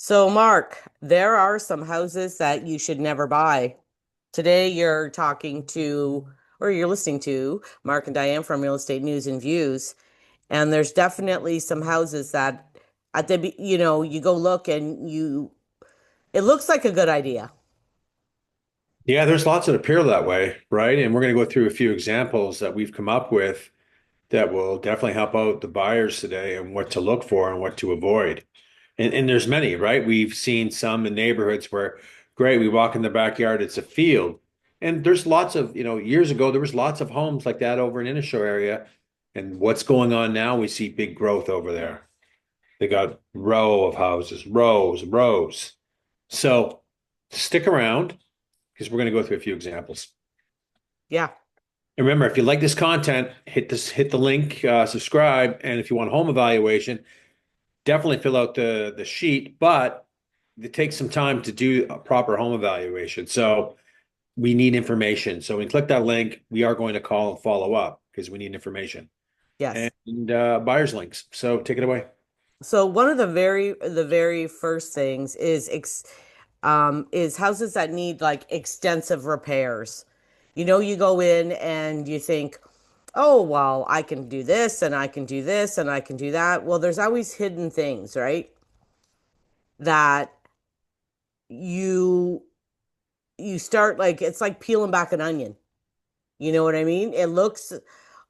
So, Mark, there are some houses that you should never buy. Today, you're talking to, or you're listening to Mark and Diane from Real Estate News and Views. And there's definitely some houses that you go look and it looks like a good idea. Yeah, there's lots that appear that way, right? And we're going to go through a few examples that we've come up with that will definitely help out the buyers today and what to look for and what to avoid. And there's many, right? We've seen some in neighborhoods where, great, we walk in the backyard, it's a field. And there's lots of, years ago, there was lots of homes like that over in Innisfil area. And what's going on now? We see big growth over there. They got row of houses, rows, rows. So stick around because we're going to go through a few examples. Yeah. And remember, if you like this content, hit the link, subscribe, and if you want home evaluation, definitely fill out the sheet. But it takes some time to do a proper home evaluation, so we need information. So when you click that link, we are going to call and follow up because we need information Yes. and buyer's links. So take it away. So one of the very first things is houses that need like extensive repairs. You go in and you think, oh, well, I can do this and I can do this and I can do that. Well, there's always hidden things, right? That you you start like it's like peeling back an onion. You know what I mean? It looks,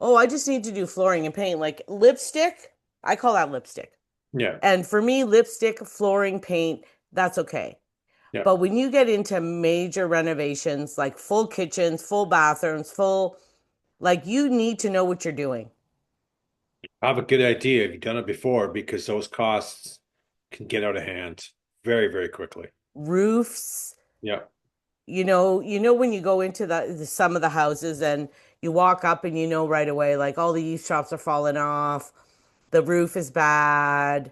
oh, I just need to do flooring and paint. Like lipstick, I call that lipstick. Yeah, And for me, lipstick, flooring, paint, that's okay. yeah. But when you get into major renovations, like full kitchens, full bathrooms, like you need to know what you're doing. I have a good idea if you've done it before because those costs can get out of hand very, very quickly. Roofs, Yeah. when you go into some of the houses and you walk up and you know right away, like all the eavesdrops are falling off, the roof is bad.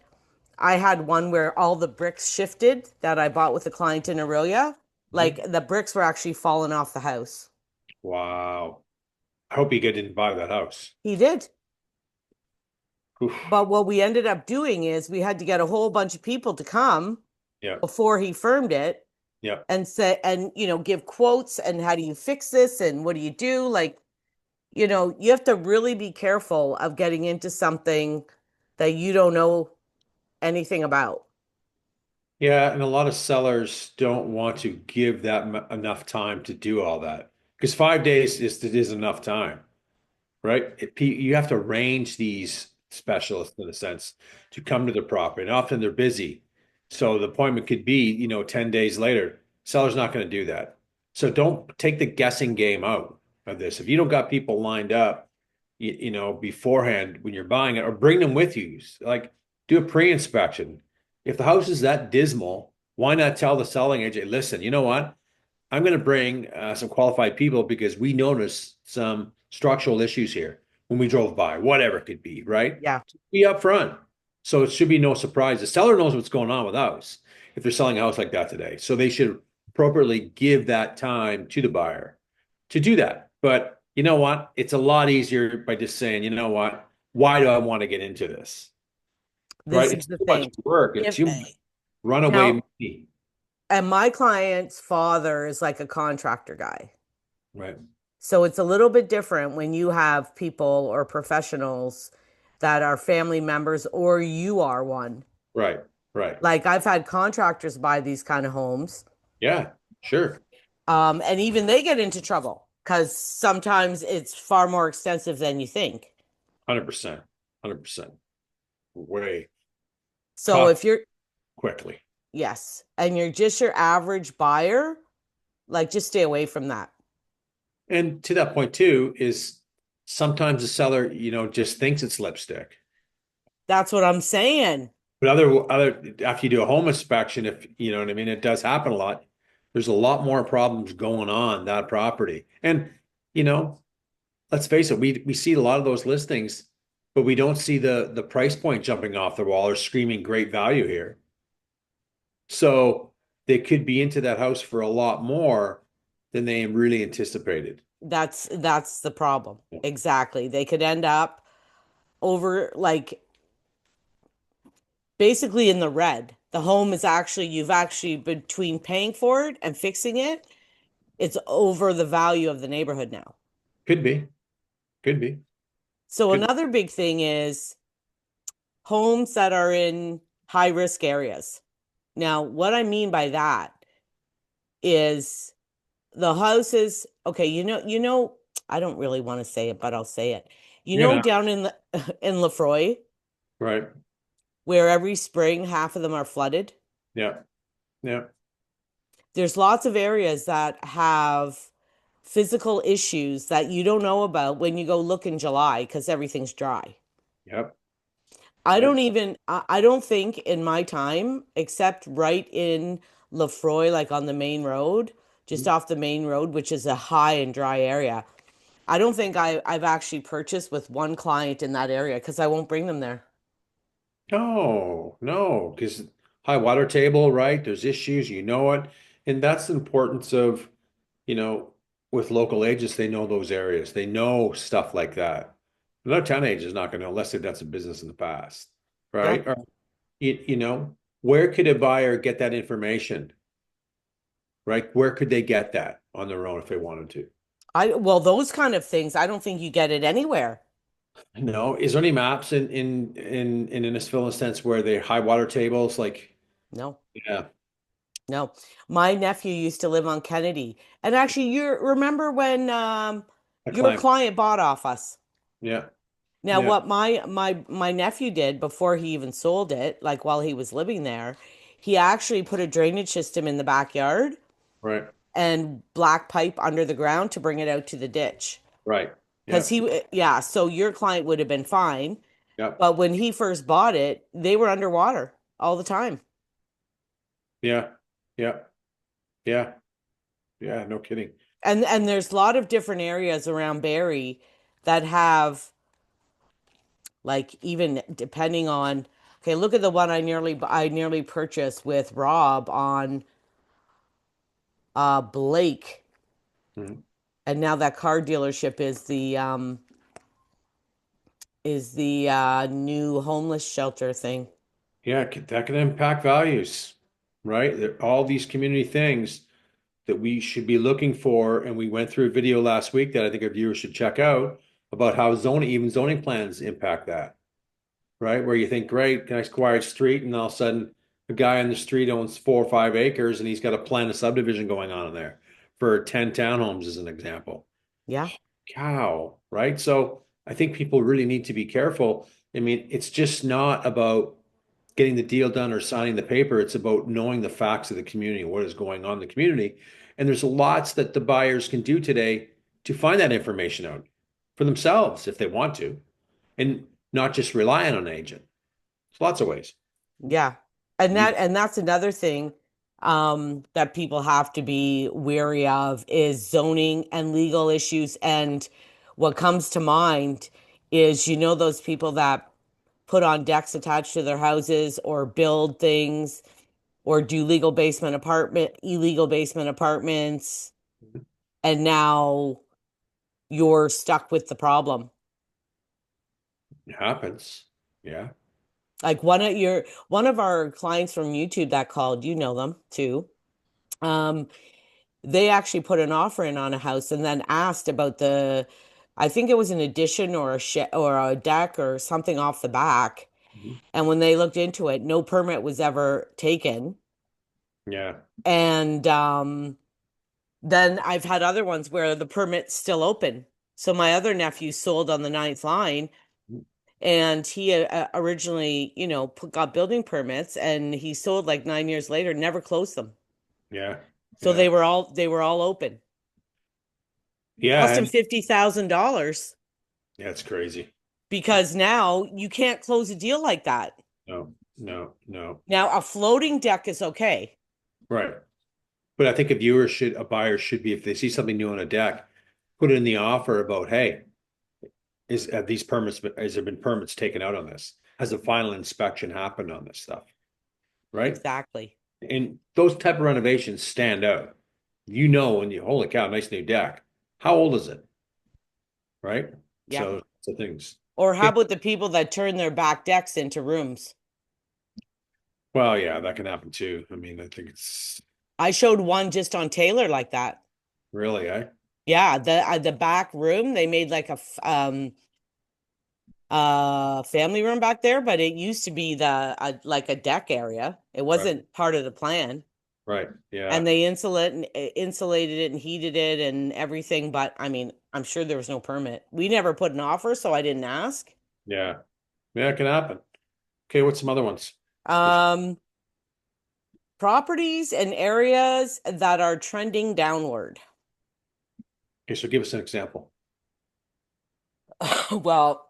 I had one where all the bricks shifted that I bought with a client in Aurelia. Mhm. Like the bricks were actually falling off the house. Wow. I hope you didn't buy that house. He did. Oof. But what we ended up doing is we had to get a whole bunch of people to come Yeah. before he firmed it Yeah. and say, and, give quotes and how do you fix this and what do you do? Like, you have to really be careful of getting into something that you don't know anything about. Yeah. And a lot of sellers don't want to give that enough time to do all that because 5 days is enough time, right? You have to arrange these specialists in a sense to come to the property, and often they're busy. So the appointment could be, 10 days later. Seller's not going to do that. So don't take the guessing game out of this. If you don't got people lined up, beforehand when you're buying it, or bring them with you. Like do a pre-inspection. If the house is that dismal, why not tell the selling agent, listen, you know what? I'm going to bring some qualified people because we noticed some structural issues here when we drove by, whatever it could be, right? Yeah. Be upfront. So it should be no surprise. The seller knows what's going on with us if they're selling a house like that today. So they should appropriately give that time to the buyer to do that. But you know what? It's a lot easier by just saying, you know what? Why do I want to get into this? Right? This is It's the too much thing. work. It's If too much runaway Now, money. and my client's father is like a contractor guy. Right. So it's a little bit different when you have people or professionals that are family members or you are one. Right. Right. Like I've had contractors buy these kind of homes, Yeah. Sure. and even they get into trouble because sometimes it's far more extensive than you think. 100%. 100%. Way So cost if you're, quickly. yes, and you're just your average buyer, like just stay away from that. And to that point too, is sometimes the seller, just thinks it's lipstick. That's what I'm saying. But other after you do a home inspection, if you know what I mean, it does happen a lot. There's a lot more problems going on that property. And you know, let's face it, we see a lot of those listings, but we don't see the price point jumping off the wall or screaming great value here. So they could be into that house for a lot more than they really anticipated. That's the problem. Exactly. They could end up over like basically in the red. The home is actually, you've actually, between paying for it and fixing it, it's over the value of the neighborhood now. Could be. Could be. So Could be. another big thing is homes that are in high risk areas. Now, what I mean by that is the houses, okay, I don't really want to say it, but I'll say it. You know. Down in in Lefroy, Right. where every spring half of them are flooded, Yeah. Yeah. there's lots of areas that have physical issues that you don't know about when you go look in July because everything's dry. Yep. I Yep. don't even, I don't think in my time, except right in Lefroy, like on the main road, just off the main road, which is a high and dry area. I don't think I've actually purchased with one client in that area because I won't bring them there. No, no, because high water table, right? There's issues, you know it. And that's the importance of, you know, with local agents, they know those areas. They know stuff like that. Another town agent is not going to know unless they've done some business in the past, right? Yep. Or, where could a buyer get that information, right? Where could they get that on their own if they wanted to? Well, those kind of things, I don't think you get it anywhere. No, is there any maps in Innisfil in a sense where they high water tables like No. yeah, No, my nephew used to live on Kennedy. And actually, you remember when a your climb. client bought off us? Yeah, Now, yeah, what my nephew did before he even sold it, like while he was living there, he actually put a drainage system in the backyard right, and black pipe under the ground to bring it out to the ditch. right. Because Yeah, yeah, so your client would have been fine. yeah, But when he first bought it, they were underwater all the time. yeah, yeah, yeah, yeah, no kidding. And there's a lot of different areas around Barrie that have like even depending on okay, look at the one I nearly purchased with Rob on Blake, Mhm. and now that car dealership is the new homeless shelter thing. Yeah, that can impact values, right? All these community things that we should be looking for, and we went through a video last week that I think our viewers should check out about how zoning plans impact that. Right? Where you think, great, nice quiet street, and all of a sudden a guy on the street owns 4 or 5 acres and he's got a plan of subdivision going on in there for 10 townhomes as an example. Yeah. Cow, right? So I think people really need to be careful. I mean, it's just not about getting the deal done or signing the paper. It's about knowing the facts of the community, what is going on in the community. And there's lots that the buyers can do today to find that information out for themselves if they want to, and not just rely on an agent. There's lots of ways. Yeah. And You, that's another thing that people have to be wary of is zoning and legal issues. And what comes to mind is those people that put on decks attached to their houses or build things or do illegal basement apartments, and now you're stuck with the problem. it happens. Yeah. Like one of our clients from YouTube that called, you know them too. Um, they actually put an offer in on a house and then asked about I think it was an addition or a shed or a deck or something off the back. Mhm. And when they looked into it, no permit was ever taken. Yeah. And then I've had other ones where the permit's still open. So my other nephew sold on the ninth line, and he originally, got building permits, and he sold like 9 years later, never closed them. Yeah. So Yeah. they were all open. Yeah. Cost him And $50,000 yeah, it's crazy. because now you can't close a deal like that. No, no, no. Now a floating deck is okay. Right. But I think a buyer should be, if they see something new on a deck, put it in the offer about, hey, has there been permits taken out on this? Has a final inspection happened on this stuff? Right? Exactly. And those type of renovations stand out. When holy cow, nice new deck. How old is it? Right? Yeah. So things. Or how Okay. about the people that turn their back decks into rooms? Well, yeah, that can happen too. I mean, I think it's I showed one just on Taylor like that. really, eh? Yeah, the back room they made like a family room back there, but it used to be like a deck area. It Right. wasn't part of the plan. Right. Yeah. And they insulated it and heated it and everything, but I mean, I'm sure there was no permit. We never put an offer, so I didn't ask. Yeah. Yeah, it can happen. Okay, what's some other ones? Um, Properties and areas that are trending downward. Okay, so give us an example. Well,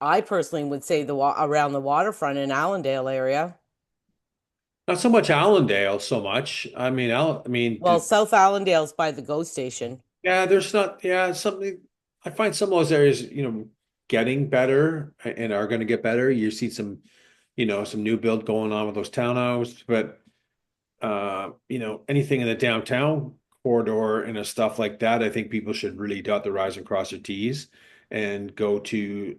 I personally would say around the waterfront in Allendale area. Not so much Allendale, so much. I mean, I mean, Well, South Allendale's by the GO station. yeah, there's not, yeah, something. I find some of those areas, getting better and are going to get better. You see some, some new build going on with those townhouses, but anything in the downtown corridor and stuff like that, I think people should really dot their I's and cross their T's and go to,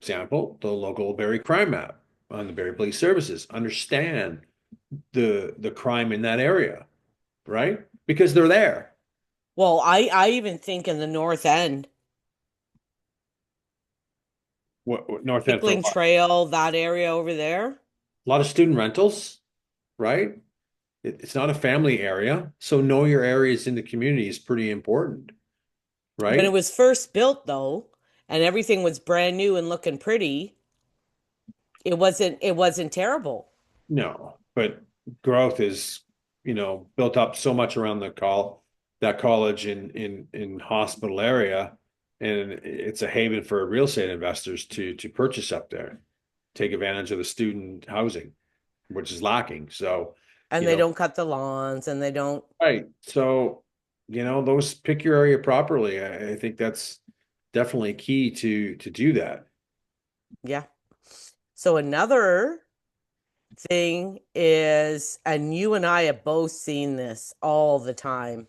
example, the local Barrie crime map on the Barrie Police Services. Understand the crime in that area, right? Because they're there. Well, I even think in the North End, What North End for Pickling what? Trail, that area over there. A lot of student rentals, right? It's not a family area, so know your areas in the community is pretty important, When it right? was first built, though, and everything was brand new and looking pretty, it wasn't terrible. No, but growth is, built up so much around that college in hospital area, and it's a haven for real estate investors to purchase up there, take advantage of the student housing, which is lacking. So, And you they know, don't cut the lawns and they don't, right. So, those pick your area properly. I think that's definitely key to do that. yeah. So another thing is, and you and I have both seen this all the time,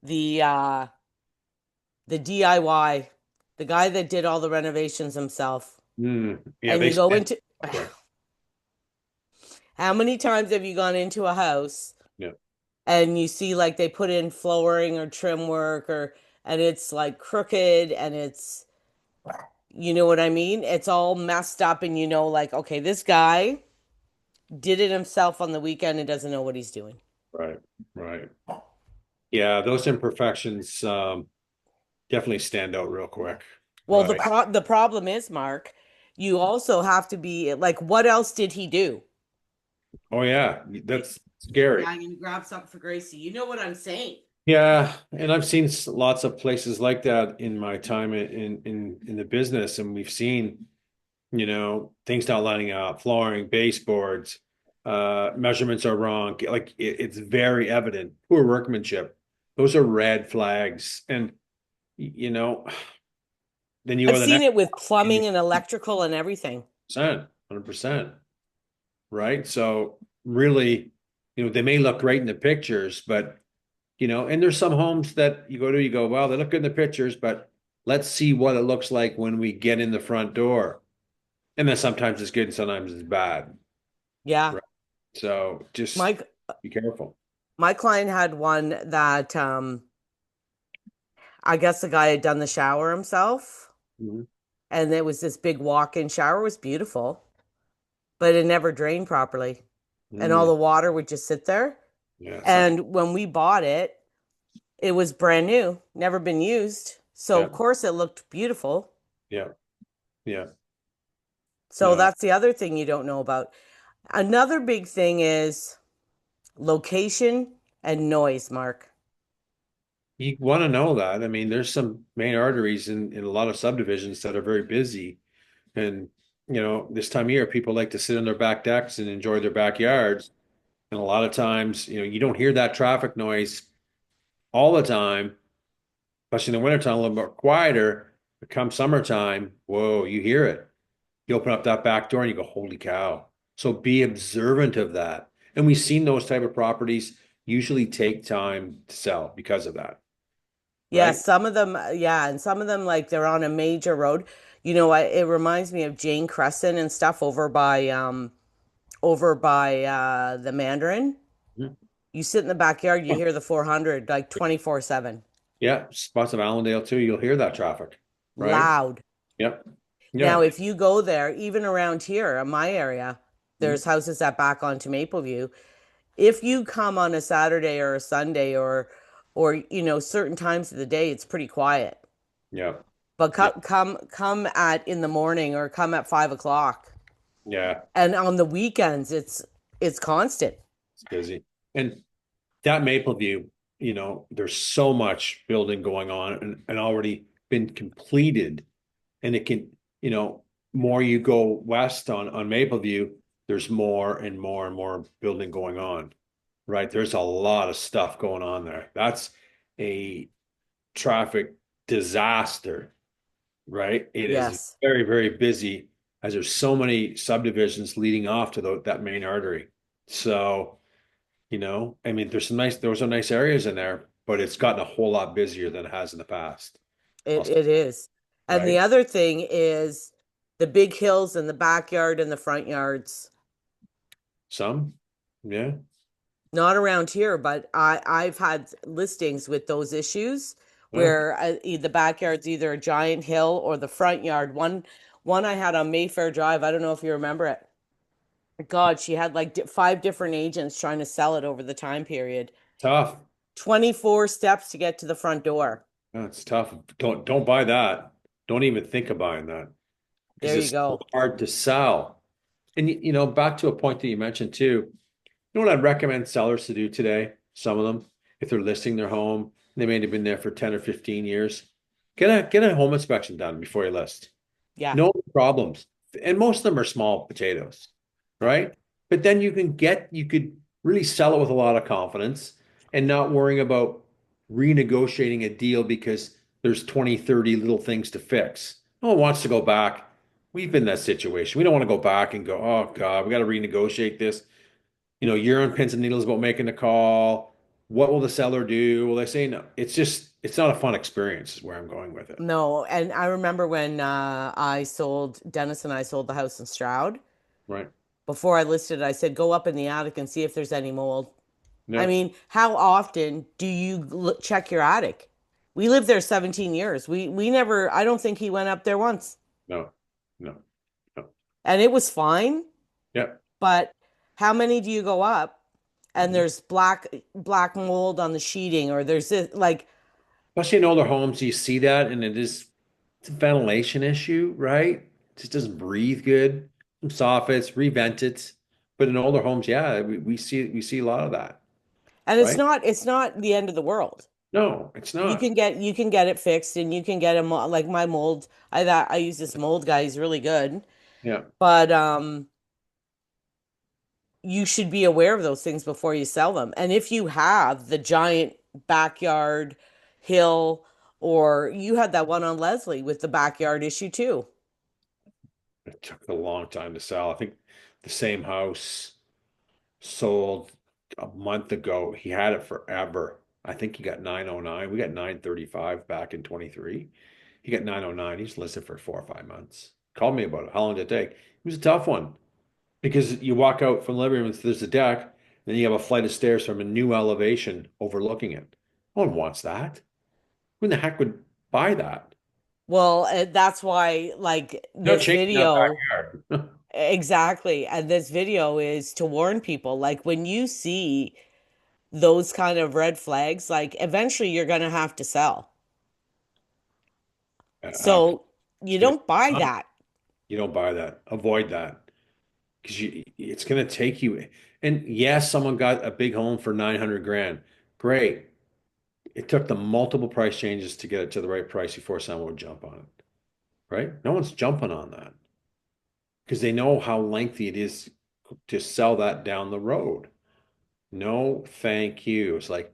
the uh the DIY, the guy that did all the renovations himself. Yeah, And they you go stand into up there. how many times have you gone into a house Yeah. and you see like they put in flooring or trim work or and it's like crooked and it's you know what I mean? It's all messed up and you know like okay, this guy did it himself on the weekend and doesn't know what he's doing. Right. Right. Yeah, those imperfections definitely stand out real quick. Well, Right. the problem is, Mark, you also have to be like what else did he do? Oh yeah, that's scary. Yeah, I'm gonna grab something for Gracie. You know what I'm saying? Yeah, and I've seen lots of places like that in my time in the business, and we've seen, things not lining up, flooring, baseboards, measurements are wrong. Like it's very evident. Poor workmanship. Those are red flags. And you know, then you go I've to the seen next it with and you plumbing and electrical and everything. 100%, right? So really, they may look great in the pictures, but and there's some homes that you go to, you go, well, they look good in the pictures, but let's see what it looks like when we get in the front door. And then sometimes it's good and sometimes it's bad. Yeah. Right. So just My be careful. my client had one that I guess the guy had done the shower himself Mhm. and it was this big walk-in shower. It was beautiful, but it never drained properly. And all Mm, the water would just sit there. yeah, it's not. And when we bought it, it was brand new, never been used. So Yeah, of course it looked beautiful. yeah, yeah. So No, that's the other thing you don't know about. Another big thing is location and noise, Mark. you want to know that. I mean, there's some main arteries in a lot of subdivisions that are very busy. And, this time of year, people like to sit on their back decks and enjoy their backyards. And a lot of times, you don't hear that traffic noise all the time, especially in the wintertime, a little bit quieter. But come summertime, whoa, you hear it. You open up that back door and you go, holy cow. So be observant of that. And we've seen those type of properties usually take time to sell because of that, Yeah, right? some of them, yeah, and some of them like they're on a major road. It reminds me of Jane Crescent and stuff over by over by the Mandarin. Mhm. You sit in the backyard, you Oh, hear the 400 like 24/7. yeah, spots of Allendale too. You'll hear that traffic, right? Loud. Yep. Now, Yeah. if you go there, even around here in my area, there's Mhm. houses that back onto Mapleview. If you come on a Saturday or a Sunday or certain times of the day, it's pretty quiet. Yeah. But Yeah. come at in the morning or come at 5 o'clock. Yeah. And on the weekends, it's constant. It's busy. And that Mapleview, there's so much building going on and already been completed. And it can, more you go west on Mapleview, there's more and more and more building going on, right? There's a lot of stuff going on there. That's a traffic disaster, right? It is Yes, very, very busy as there's so many subdivisions leading off to that main artery. So, I mean, there were some nice areas in there, but it's gotten a whole lot busier than it has in the past. it is. And the Right? other thing is the big hills in the backyard and the front yards. Some, yeah, Not around here, but I've had listings with those issues yeah, where the backyard's either a giant hill or the front yard. One I had on Mayfair Drive. I don't know if you remember it. God, she had like five different agents trying to sell it over the time period. tough. 24 steps to get to the front door. Yeah, it's tough. Don't buy that. Don't even think of buying that because There you it's so go. hard to sell. And back to a point that you mentioned too. You know what I'd recommend sellers to do today? Some of them, if they're listing their home, they may have been there for 10 or 15 years. Get a home inspection done before you list. Yeah. No problems. And most of them are small potatoes, right? But then you could really sell it with a lot of confidence and not worrying about renegotiating a deal because there's 20, 30 little things to fix. No one wants to go back. We've been in that situation. We don't want to go back and go, oh God, we got to renegotiate this. You're on pins and needles about making the call. What will the seller do? Will they say no? It's not a fun experience, is where I'm going with it. No, and I remember when Dennis and I sold the house in Stroud. Right? Before I listed it, I said, go up in the attic and see if there's any mold. I No, mean, how often do you check your attic? We lived there 17 years. We never, I don't think he went up there once. no, no, no. And it was fine, Yeah. but how many do you go up and Mhm. there's black mold on the sheeting or there's this like Especially in older homes, you see that, and it's a ventilation issue, right? It just doesn't breathe good. Some soffits, revent it. But in older homes, yeah, we see a lot of that, and right? it's not the end of the world. No, it's You not. can get it fixed and you can get a like my mold. I use this mold guy, he's really good. Yeah, But you should be aware of those things before you sell them. And if you have the giant backyard hill, or you had that one on Leslie with the backyard issue too. it took a long time to sell. I think the same house sold a month ago. He had it forever. I think he got 909. We got 935 back in 23. He got 909. He's listed for 4 or 5 months. Called me about it. How long did it take? It was a tough one because you walk out from the living room and there's a deck, then you have a flight of stairs from a new elevation overlooking it. No one wants that. Who in the heck would buy that? Well, that's why like No this changing that video backyard. exactly, and this video is to warn people like when you see those kind of red flags, like eventually you're going to have to sell. Absolutely. So you It's don't buy gonna, that. you don't buy that. Avoid that. Because it's going to take you. And yes, someone got a big home for 900 grand. Great. It took them multiple price changes to get it to the right price before someone would jump on it, right? No one's jumping on that because they know how lengthy it is to sell that down the road. No, thank you. It's like,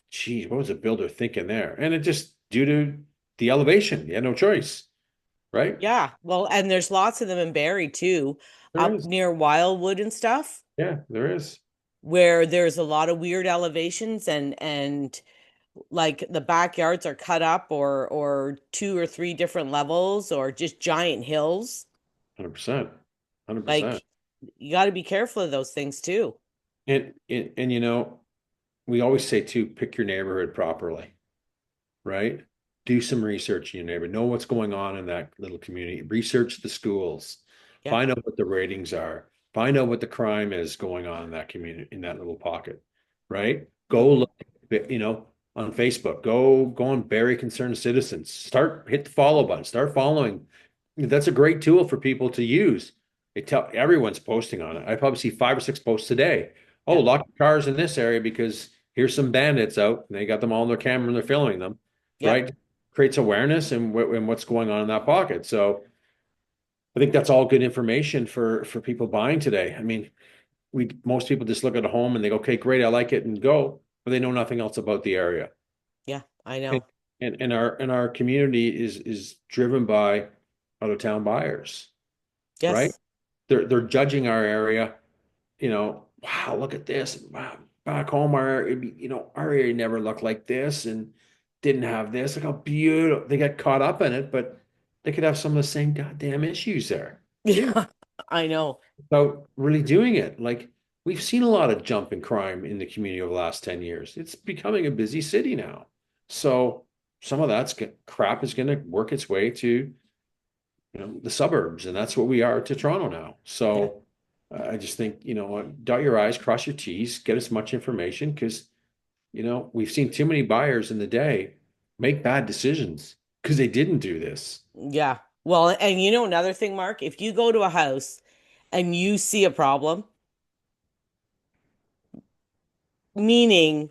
geez, what was the builder thinking there? And it just due to the elevation, you had no choice, right? Yeah. Well, and there's lots of them in Barrie too, There up is. near Wildwood and stuff, Yeah, there is. where there's a lot of weird elevations and like the backyards are cut up or two or three different levels or just giant hills. 100%. Like 100%. You got to be careful of those things too. And we always say too, pick your neighborhood properly, right? Do some research in your neighborhood. Know what's going on in that little community. Research the schools. Yep. Find out what the ratings are. Find out what the crime is going on in that community, in that little pocket, right? Go Hmm. look, on Facebook. Go on Barrie Concerned Citizens. Hit the follow button. Start following. That's a great tool for people to use. Everyone's posting on it. I probably see 5 or 6 posts a day. Oh, Yep. lock your cars in this area because here's some bandits out. And they got them all on their camera and they're filming them, Yep. right? Creates awareness and what's going on in that pocket. So I think that's all good information for people buying today. I mean, we most people just look at a home and they go, okay, great, I like it, and go, but they know nothing else about the area. Yeah, I And know. and our community is driven by out of town buyers, right? Yes. They're judging our area, wow, look at this. Wow, back home our area, our area never looked like this and didn't have this. Look how beautiful. They get caught up in it, but they could have some of the same goddamn issues there too. Yeah, I know. About really doing it. Like we've seen a lot of jump in crime in the community over the last 10 years. It's becoming a busy city now. So some of crap is going to work its way to, the suburbs, and that's what we are to Toronto now. Yeah. So I just think, dot your I's, cross your T's, get as much information because, we've seen too many buyers in the day make bad decisions because they didn't do this. Yeah. Well, and another thing, Mark, if you go to a house and you see a problem, meaning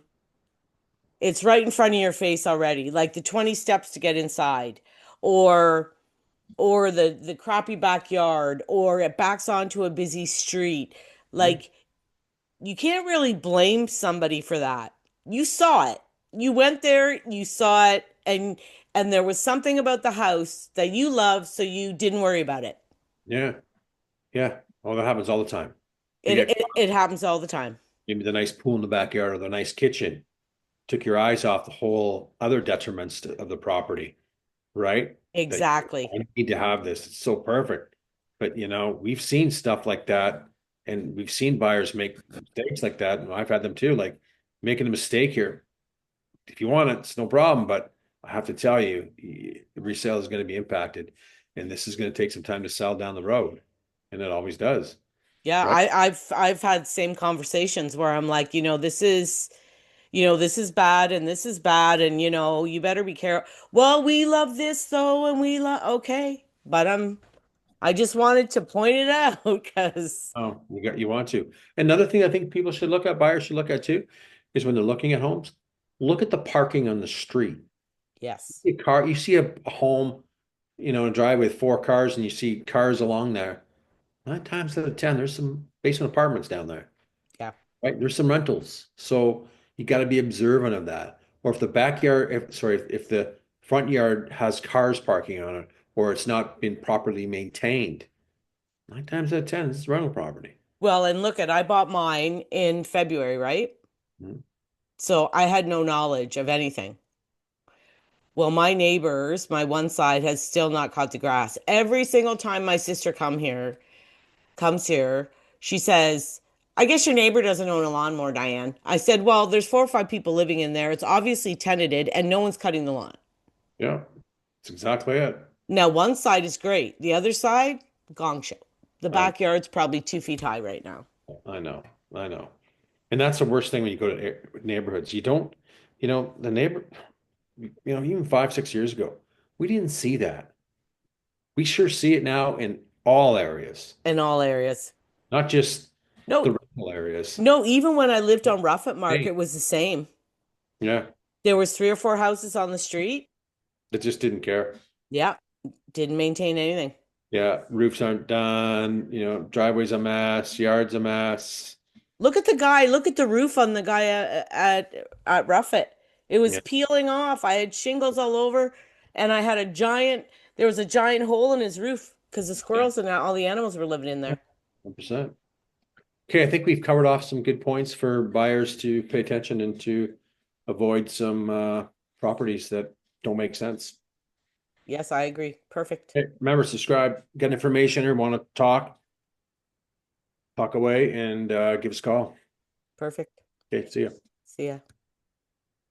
it's right in front of your face already, like the 20 steps to get inside, or the crappy backyard, or it backs onto a busy street. Mhm. Like you can't really blame somebody for that. You saw it. You went there, you saw it, and there was something about the house that you loved, so you didn't worry about it. Yeah. Yeah. Well, that happens all the time. You It get it, it happens all the time. maybe the nice pool in the backyard or the nice kitchen took your eyes off the whole other detriments of the property, right? That Exactly. I need to have this. It's so perfect. But we've seen stuff like that, and we've seen buyers make mistakes like that. And I've had them too, like making a mistake here. If you want it, it's no problem. But I have to tell you, the resale is going to be impacted, and this is going to take some time to sell down the road, and it always does, Yeah, right? I've had same conversations where I'm like, this is bad and this is bad and you better be careful. Well, we love this though and we love okay, but I just wanted to point it out because Oh, you want to. Another thing I think people should look at, buyers should look at too, is when they're looking at homes, look at the parking on the street. yes. You see a home, a driveway with 4 cars, and you see cars along there. 9 times out of 10, there's some basement apartments down there, Yeah. right? There's some rentals. So you got to be observant of that. Or if the backyard, if the front yard has cars parking on it, or it's not been properly maintained, 9 times out of 10, this is rental property. Well, and look at I bought mine in February, right? Mhm. So I had no knowledge of anything. Well, my neighbors, my one side has still not cut the grass. Every single time my sister comes here, she says, I guess your neighbor doesn't own a lawnmower, Diane. I said, well, there's 4 or 5 people living in there. It's obviously tenanted and no one's cutting the lawn. Yeah, that's exactly it. Now, one side is great. The other side, gong show. The I, backyard's probably 2 feet high right now. I know, I know. And that's the worst thing when you go to neighborhoods. You don't, the neighbor, even 5, 6 years ago, we didn't see that. We sure see it now in all areas, In all areas. not just the No, rental areas. no, even when I lived on Ruffett Market, Hey, it was the same. yeah, There was 3 or 4 houses on the street. that just didn't care. Yeah, didn't maintain anything. Yeah, roofs aren't done, driveway's a mess, yard's a mess. Look at the guy. Look at the roof on the guy at Ruffett. It was Yeah, peeling off. I had shingles all over, and I had a giant. There was a giant hole in his roof because the yeah, squirrels and all the animals were living in yeah, there. 100%. Okay, I think we've covered off some good points for buyers to pay attention and to avoid some properties that don't make sense. Yes, I agree. Perfect. Okay, remember, subscribe, get information or want to talk, talk away and give us a call. Perfect. Okay, see ya. See ya.